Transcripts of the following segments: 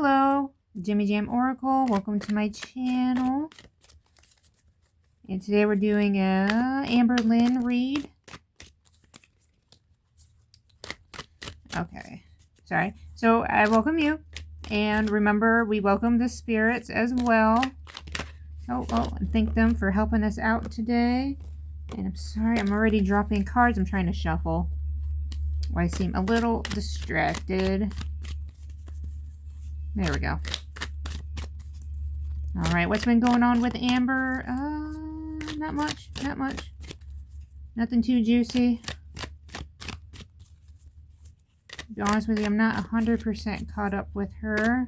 Hello, Jimmy Jam Oracle. Welcome to my channel. And today we're doing a Amberlynn Reid. Okay, sorry. So I welcome you. And remember, we welcome the spirits as well. And thank them for helping us out today. And I'm sorry, I'm already dropping cards. I'm trying to shuffle. I seem a little distracted. There we go. All right, what's been going on with Amber? Not much, not much. Nothing too juicy. To be honest with you, I'm not 100% caught up with her.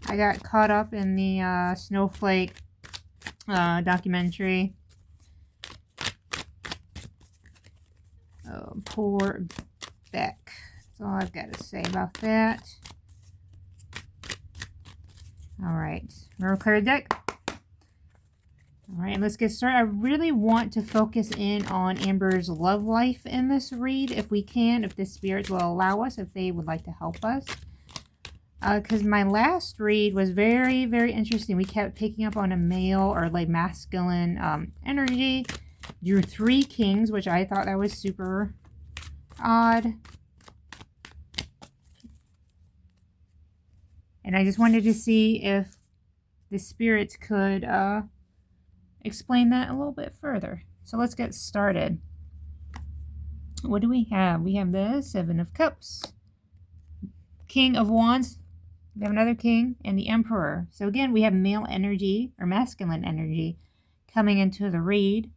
I got caught up in the Snowflake documentary. Oh, poor Beck. That's all I've got to say about that. All right, Mirror card deck. All right, let's get started. I really want to focus in on Amber's love life in this read, if we can, if the spirits will allow us, if they would like to help us. Because my last read was very, very interesting. We kept picking up on a male or like masculine energy. Drew 3 kings, which I thought that was super odd. And I just wanted to see if the spirits could explain that a little bit further. So let's get started. What do we have? We have the 7 of Cups, King of Wands, we have another king, and the Emperor. So again, we have male energy or masculine energy coming into the read.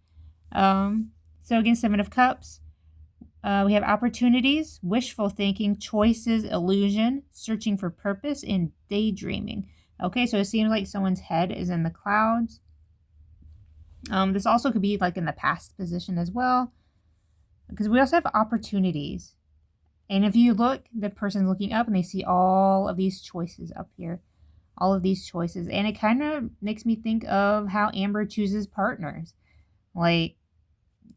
So again, 7 of Cups. We have opportunities, wishful thinking, choices, illusion, searching for purpose, and daydreaming. Okay, so it seems like someone's head is in the clouds. This also could be like in the past position as well, because we also have opportunities. And if you look, the person's looking up and they see all of these choices up here, all of these choices. And it kind of makes me think of how Amber chooses partners, like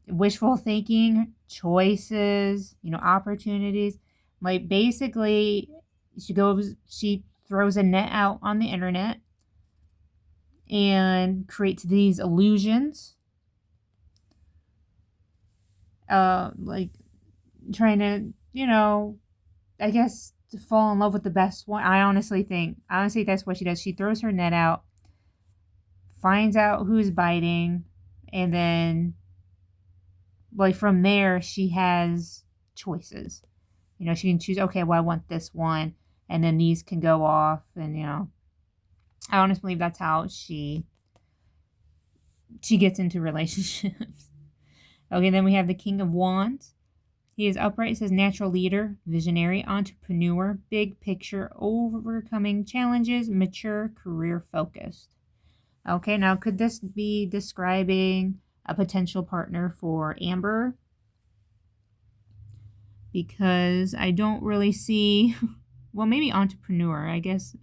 wishful thinking, choices, you know, opportunities. Like basically she throws a net out on the internet and creates these illusions, like trying to, you know, I guess to fall in love with the best one. Honestly that's what she does. She throws her net out, finds out who's biting, and then like from there she has choices. You know, she can choose, okay, well, I want this one, and then these can go off, and you know, I honestly believe that's how she gets into relationships. Okay, then we have the King of Wands. He is upright. It says natural leader, visionary, entrepreneur, big picture, overcoming challenges, mature, career focused. Okay, now could this be describing a potential partner for Amber? Because I don't really see, well, maybe entrepreneur. I guess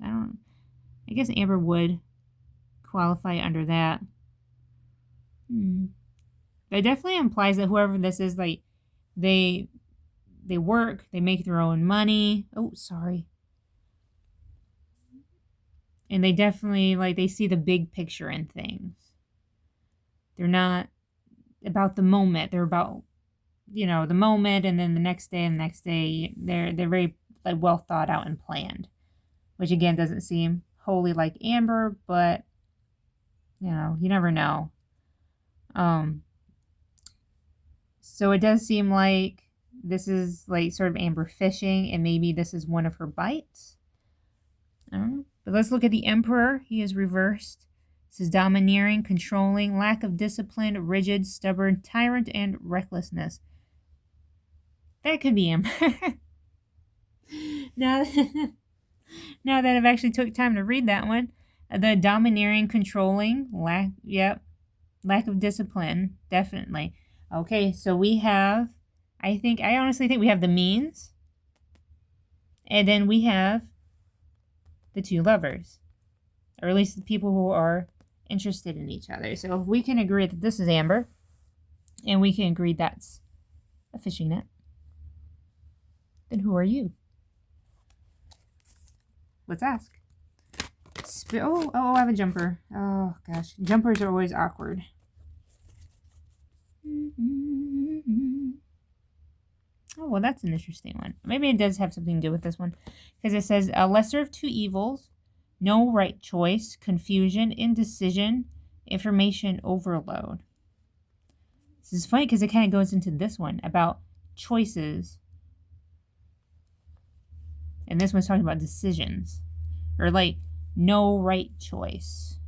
Amber would qualify under that. That definitely implies that whoever this is, like, they work, they make their own money. Oh, sorry. And they definitely, like, they see the big picture in things. They're not about the moment. They're about, you know, the moment, and then the next day and the next day. They're very like well thought out and planned, which again doesn't seem wholly like Amber, but you know, you never know. So it does seem like this is like sort of Amber fishing, and maybe this is one of her bites. I don't know. But let's look at the Emperor. He is reversed. This is domineering, controlling, lack of discipline, rigid, stubborn, tyrant, and recklessness. That could be Amber. now that I've actually took time to read that one. The domineering, controlling, lack of discipline, definitely. Okay, so we have, I honestly think we have the means. And then we have the 2 lovers. Or at least the people who are interested in each other. So if we can agree that this is Amber, and we can agree that's a fishing net, then who are you? Let's ask. I have a jumper. Oh, gosh. Jumpers are always awkward. Oh, well, that's an interesting one. Maybe it does have something to do with this one. Because it says, a lesser of two evils, no right choice, confusion, indecision, information overload. This is funny because it kind of goes into this one about choices. And this one's talking about decisions. Or like, no right choice.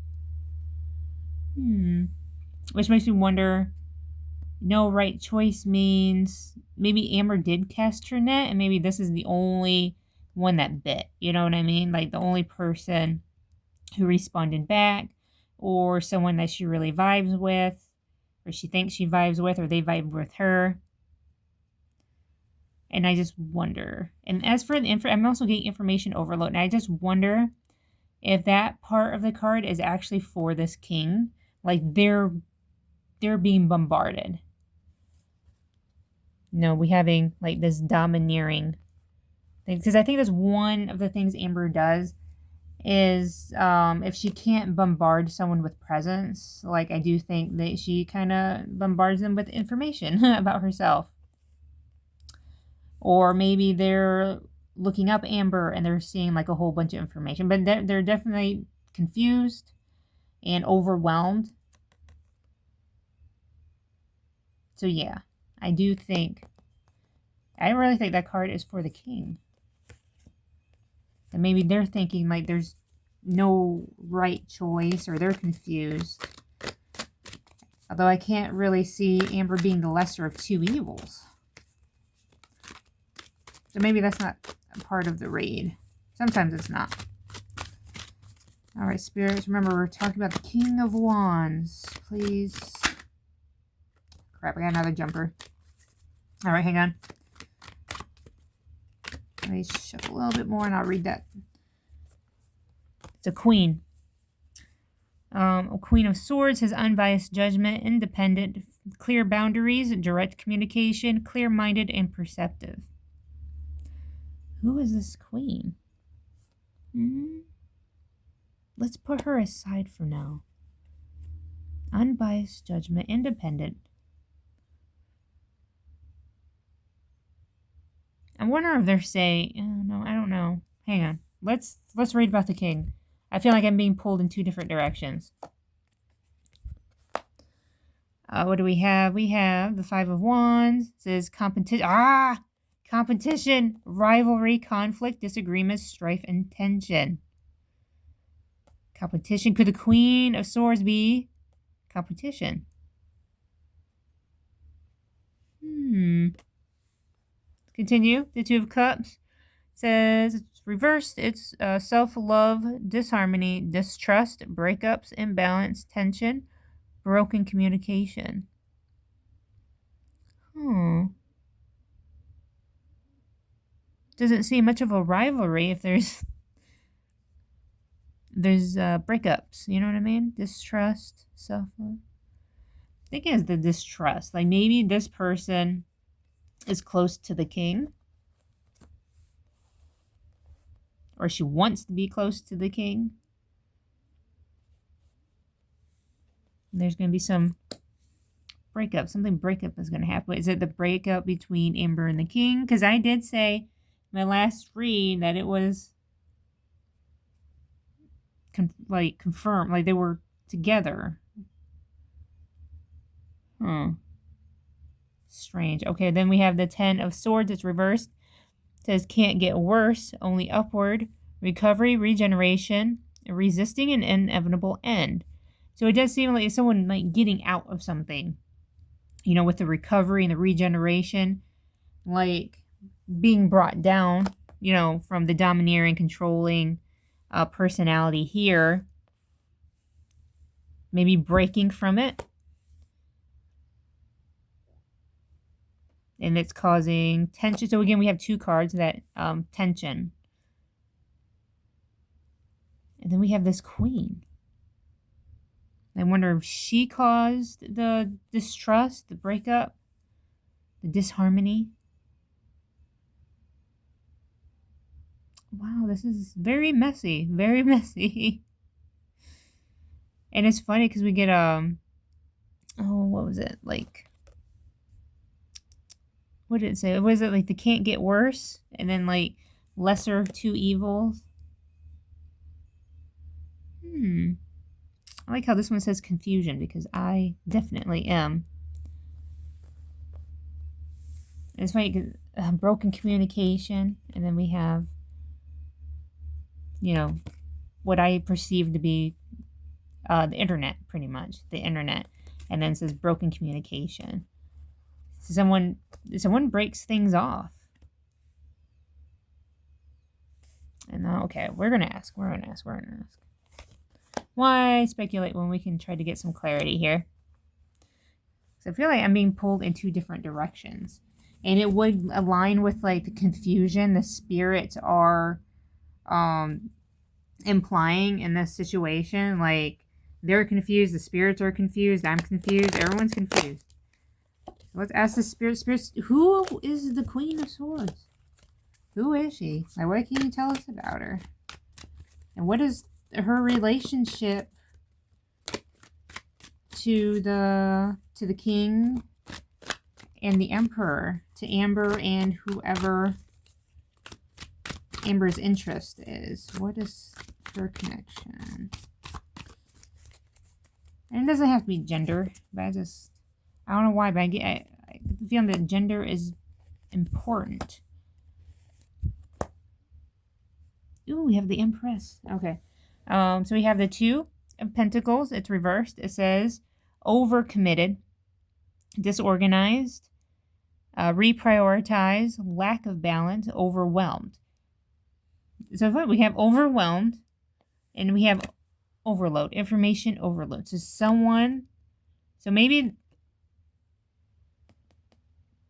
Which makes me wonder, no right choice means maybe Amber did cast her net and maybe this is the only one that bit. You know what I mean? Like the only person who responded back, or someone that she really vibes with, or she thinks she vibes with, or they vibe with her. And I just wonder. And as for the I'm also getting information overload, and I just wonder if that part of the card is actually for this king. Like they're being bombarded. No, we having like this domineering thing. Because I think that's one of the things Amber does is if she can't bombard someone with presence, like I do think that she kind of bombards them with information about herself. Or maybe they're looking up Amber and they're seeing like a whole bunch of information. But they're definitely confused and overwhelmed. So yeah, I really think that card is for the king. And maybe they're thinking like there's no right choice or they're confused. Although I can't really see Amber being the lesser of two evils. So maybe that's not a part of the raid. Sometimes it's not. Alright, spirits, remember we're talking about the King of Wands. Please. Crap, I got another jumper. Alright, hang on. Let me shuffle a little bit more and I'll read that. It's a queen. A Queen of Swords has unbiased judgment, independent, clear boundaries, direct communication, clear-minded, and perceptive. Who is this queen? Let's put her aside for now. Unbiased judgment, independent. I wonder if they're saying, no, I don't know. Hang on. Let's read about the king. I feel like I'm being pulled in two different directions. What do we have? We have the Five of Wands. It says competition. Competition, rivalry, conflict, disagreements, strife, and tension. Competition. Could the Queen of Swords be competition? Continue. The Two of Cups says it's reversed. It's self-love, disharmony, distrust, breakups, imbalance, tension, broken communication. Doesn't seem much of a rivalry if there's breakups. You know what I mean? Distrust, self-love. I think it's the distrust. Like maybe this person is close to the king. Or she wants to be close to the king. And there's going to be some breakup. Something breakup is going to happen. Is it the breakup between Amber and the king? Because I did say in my last read that it was confirmed. Like they were together. Strange. Okay, then we have the Ten of Swords. It's reversed. It says can't get worse, only upward. Recovery, regeneration, resisting an inevitable end. So it does seem like someone like getting out of something. You know, with the recovery and the regeneration. Like being brought down, you know, from the domineering, controlling personality here. Maybe breaking from it. And it's causing tension. So again, we have two cards that tension. And then we have this queen. I wonder if she caused the distrust, the breakup, the disharmony. Wow, this is very messy. Very messy. And it's funny because we get, oh, what was it? Like, what did it say? Was it like the can't get worse? And then like lesser of two evils? I like how this one says confusion because I definitely am. And it's funny because broken communication, and then we have, you know, what I perceive to be the internet, pretty much the internet, and then it says broken communication. So someone breaks things off. And okay, we're gonna ask. Why speculate when we can try to get some clarity here? So I feel like I'm being pulled in two different directions. And it would align with like the confusion the spirits are implying in this situation. Like they're confused, the spirits are confused, I'm confused, everyone's confused. Let's ask the spirits, who is the Queen of Swords? Who is she? Like, what can you tell us about her? And what is her relationship to the king and the emperor, to Amber and whoever Amber's interest is? What is her connection? And it doesn't have to be gender, but I don't know why, but I get the feeling that gender is important. Ooh, we have the Empress. Okay. So we have the Two of Pentacles. It's reversed. It says overcommitted, disorganized, reprioritize, lack of balance, overwhelmed. So we have overwhelmed and we have overload, information overload. So maybe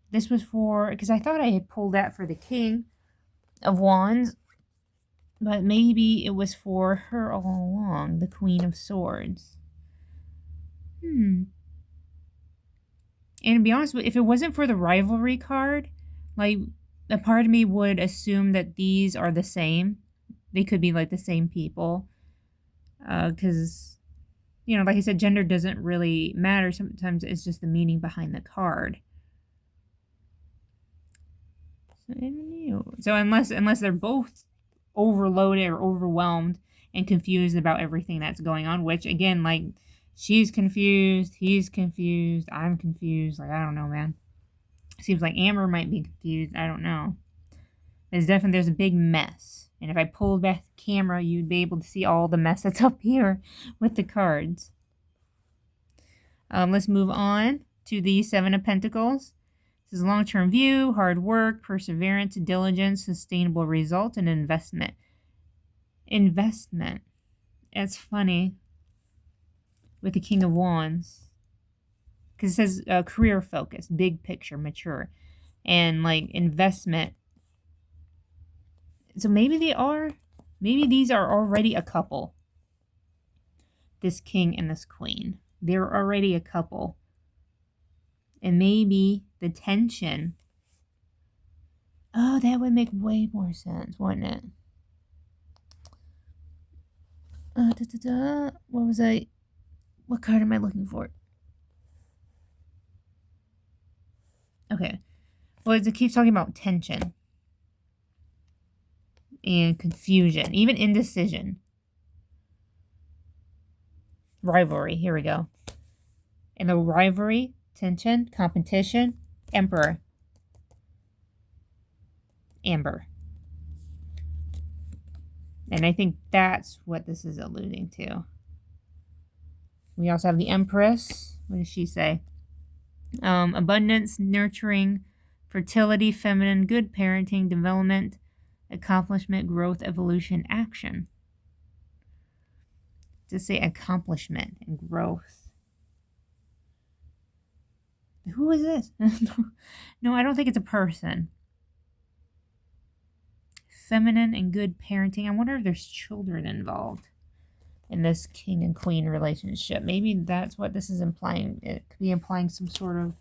this was for, because I thought I had pulled that for the King of Wands, but maybe it was for her all along, the Queen of Swords. And to be honest, if it wasn't for the rivalry card, like, a part of me would assume that these are the same. They could be like the same people. Because, you know, like I said, gender doesn't really matter. Sometimes it's just the meaning behind the card. So unless they're both overloaded or overwhelmed and confused about everything that's going on, which again, like, she's confused, he's confused, I'm confused. Like, I don't know, man. Seems like Amber might be confused. I don't know. There's a big mess. And if I pulled back the camera, you'd be able to see all the mess that's up here with the cards. Let's move on to the Seven of Pentacles. This is long-term view, hard work, perseverance, diligence, sustainable result, and investment. Investment. It's funny with the King of Wands. Because it says career focus, big picture, mature. And like investment. So maybe these are already a couple. This king and this queen. They're already a couple. And maybe the tension. Oh, that would make way more sense, wouldn't it? What was I? What card am I looking for? Okay. Well, it keeps talking about tension. And confusion. Even indecision. Rivalry. Here we go. And the rivalry, tension, competition, Emperor. Amber. And I think that's what this is alluding to. We also have the Empress. What does she say? Abundance, nurturing, fertility, feminine, good parenting, development, accomplishment, growth, evolution, action. Just say accomplishment and growth. Who is this? No, I don't think it's a person. Feminine and good parenting. I wonder if there's children involved in this king and queen relationship. Maybe that's what this is implying. It could be implying some sort of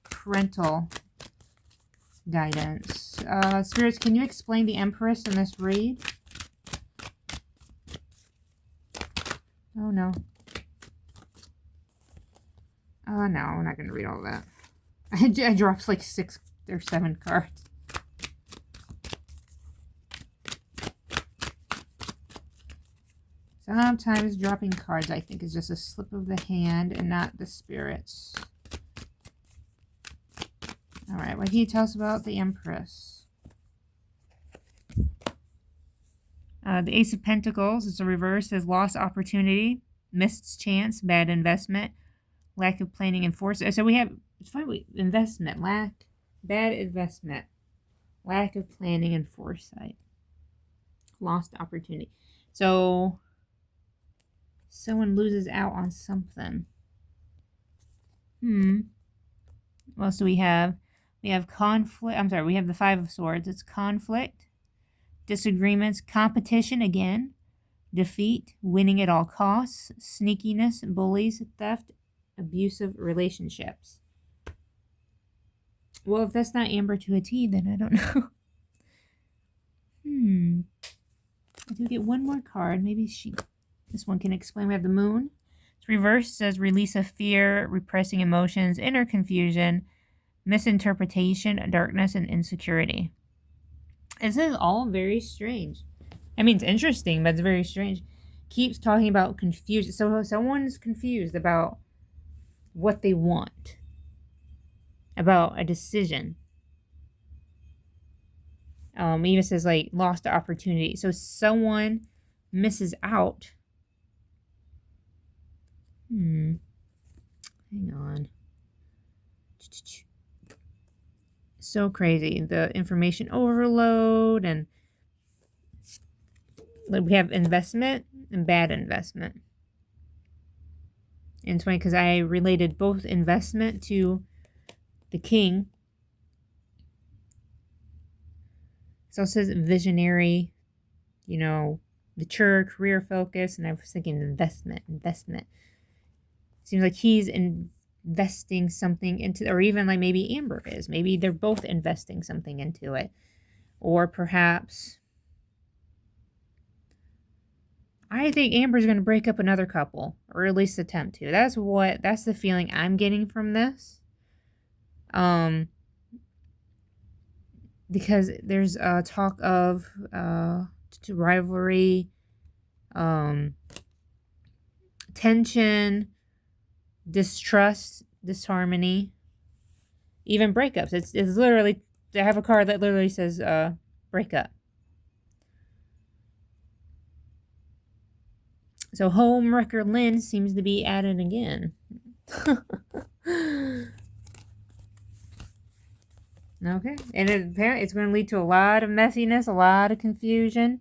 parental guidance. Spirits, can you explain the Empress in this read? Oh, no. Oh, no, I'm not going to read all that. I dropped like 6 or 7 cards. Sometimes dropping cards, I think, is just a slip of the hand and not the spirits. All right, what can you tell us about the Empress? The Ace of Pentacles is the reverse, says lost opportunity, missed chance, bad investment, lack of planning and foresight. So we have, it's fine, investment, bad investment, lack of planning and foresight, lost opportunity. So someone loses out on something. What else do we have? We have conflict. I'm sorry, we have the 5 of Swords. It's conflict, disagreements, competition again, defeat, winning at all costs, sneakiness, bullies, theft, abusive relationships. Well, if that's not Amber to a T, then I don't know. I do get one more card. Maybe this one can explain. We have the Moon. It's reversed, says release of fear, repressing emotions, inner confusion, misinterpretation, darkness, and insecurity. This is all very strange. I mean, it's interesting, but it's very strange. Keeps talking about confusion. So someone's confused about what they want, about a decision. Even says like lost opportunity. So someone misses out. Hang on. So crazy. The information overload, and we have investment and bad investment. And it's funny because I related both investment to the King. So it says visionary, mature, career focus, and I was thinking investment. Seems like he's investing something into, or even like maybe Amber is. Maybe they're both investing something into it. Or perhaps, I think Amber's going to break up another couple, or at least attempt to. That's the feeling I'm getting from this. Because there's a talk of rivalry, tension, distrust, disharmony, even breakups. It's literally, I have a card that literally says breakup. So Homewrecker-lynn seems to be at it again. Okay, and apparently it's going to lead to a lot of messiness, a lot of confusion.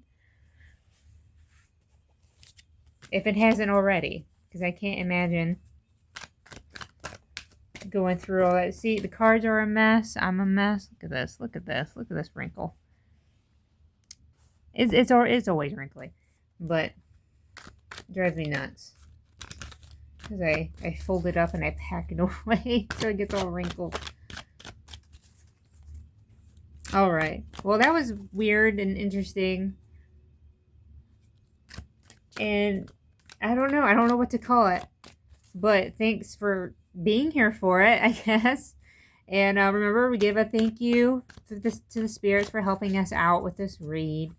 If it hasn't already, because I can't imagine going through all that. See, the cards are a mess. I'm a mess. Look at this. Look at this. Look at this wrinkle. It's always wrinkly, but it drives me nuts. Because I fold it up and I pack it away so it gets all wrinkled. All right. Well, that was weird and interesting. And I don't know. I don't know what to call it. But thanks for being here for it, I guess. And remember, we give a thank you to the spirits for helping us out with this read.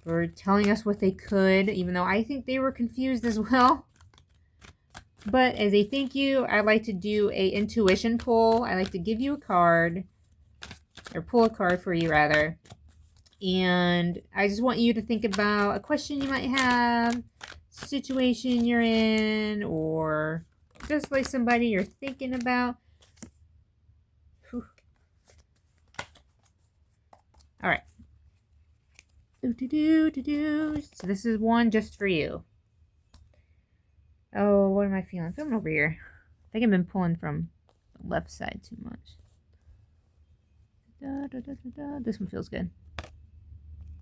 For telling us what they could, even though I think they were confused as well. But as a thank you, I'd like to do a intuition pull. I like to give you a card. Or pull a card for you, rather. And I just want you to think about a question you might have, situation you're in, or just like somebody you're thinking about. Whew. All right. So this is one just for you. Oh, what am I feeling? I'm feeling over here. I think I've been pulling from the left side too much. This one feels good.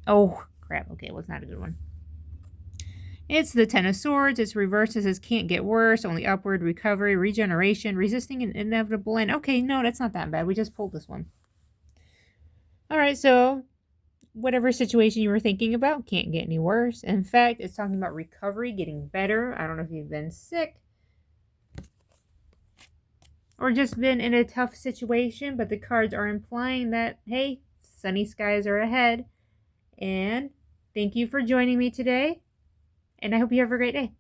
Oh, crap. Okay, well, it's not a good one. It's the Ten of Swords. It's reversed. It says can't get worse, only upward, recovery, regeneration, resisting an inevitable end. Okay, no, that's not that bad. We just pulled this one. All right, so whatever situation you were thinking about can't get any worse. In fact, it's talking about recovery, getting better. I don't know if you've been sick or just been in a tough situation, but the cards are implying that, hey, sunny skies are ahead. And thank you for joining me today, and I hope you have a great day.